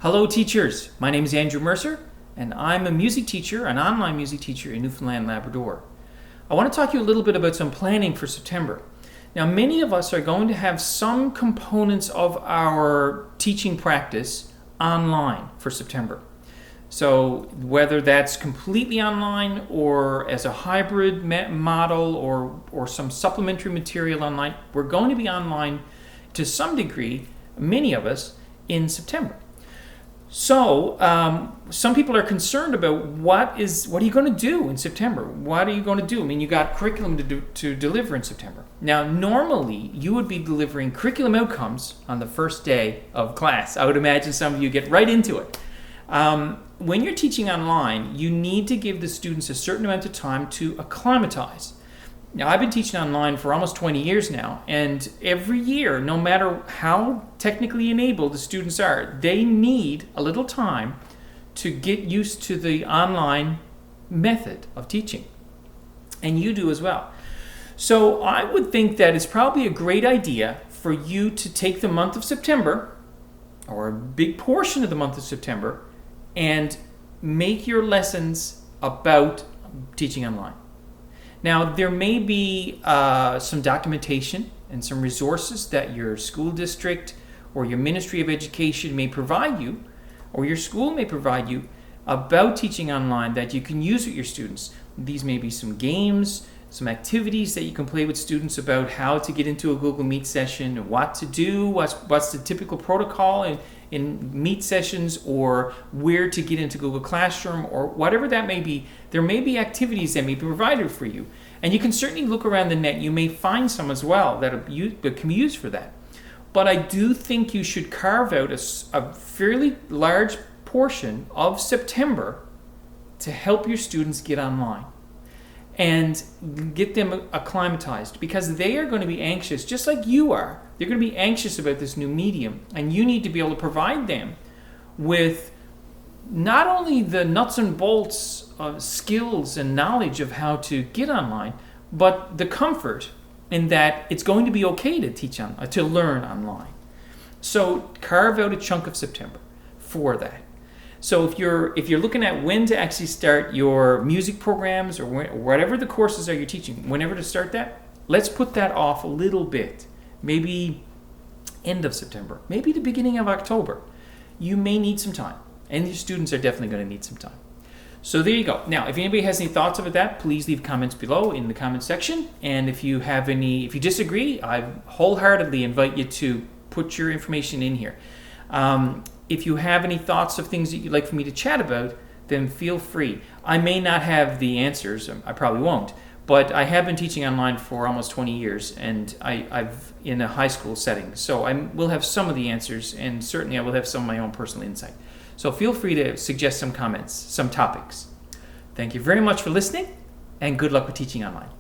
Hello teachers, my name is Andrew Mercer and I'm a music teacher, an online music teacher in Newfoundland, Labrador. I want to talk to you a little bit about some planning for September. Now many of us are going to have some components of our teaching practice online for September. So whether that's completely online or as a hybrid model or some supplementary material online, we're going to be online to some degree, many of us, in September. So some people are concerned about what are you going to do in September? What are you going to do? I mean, you got curriculum to deliver in September. Now, normally you would be delivering curriculum outcomes on the first day of class. I would imagine some of you get right into it. When you're teaching online, you need to give the students a certain amount of time to acclimatize. Now, I've been teaching online for almost 20 years now, and every year, no matter how technically enabled the students are, they need a little time to get used to the online method of teaching. And you do as well. So I would think that it's probably a great idea for you to take the month of September, or a big portion of the month of September, and make your lessons about teaching online. Now, there may be some documentation and some resources that your school district or your Ministry of Education may provide you, or your school may provide you, about teaching online that you can use with your students. These may be some games, some activities that you can play with students about how to get into a Google Meet session, what to do, what's the typical protocol in Meet sessions, or where to get into Google Classroom, or whatever that may be. There may be activities that may be provided for you. And you can certainly look around the net. You may find some as well that can be used for that. But I do think you should carve out a fairly large portion of September to help your students get online and get them acclimatized, because they are going to be anxious, just like you are. They're going to be anxious about this new medium, and you need to be able to provide them with not only the nuts and bolts of skills and knowledge of how to get online, but the comfort in that it's going to be okay to to learn online. So carve out a chunk of September for that. So if you're looking at when to actually start your music programs, or whatever the courses are you're teaching, whenever to start that, let's put that off a little bit. Maybe end of September, maybe the beginning of October. You may need some time, and your students are definitely going to need some time. So there you go. Now, if anybody has any thoughts about that, please leave comments below in the comment section. And if you disagree, I wholeheartedly invite you to put your information in here. If you have any thoughts of things that you'd like for me to chat about, then feel free. I may not have the answers, I probably won't, but I have been teaching online for almost 20 years, and I've in a high school setting. So I will have some of the answers, and certainly I will have some of my own personal insight. So feel free to suggest some comments, some topics. Thank you very much for listening, and good luck with teaching online.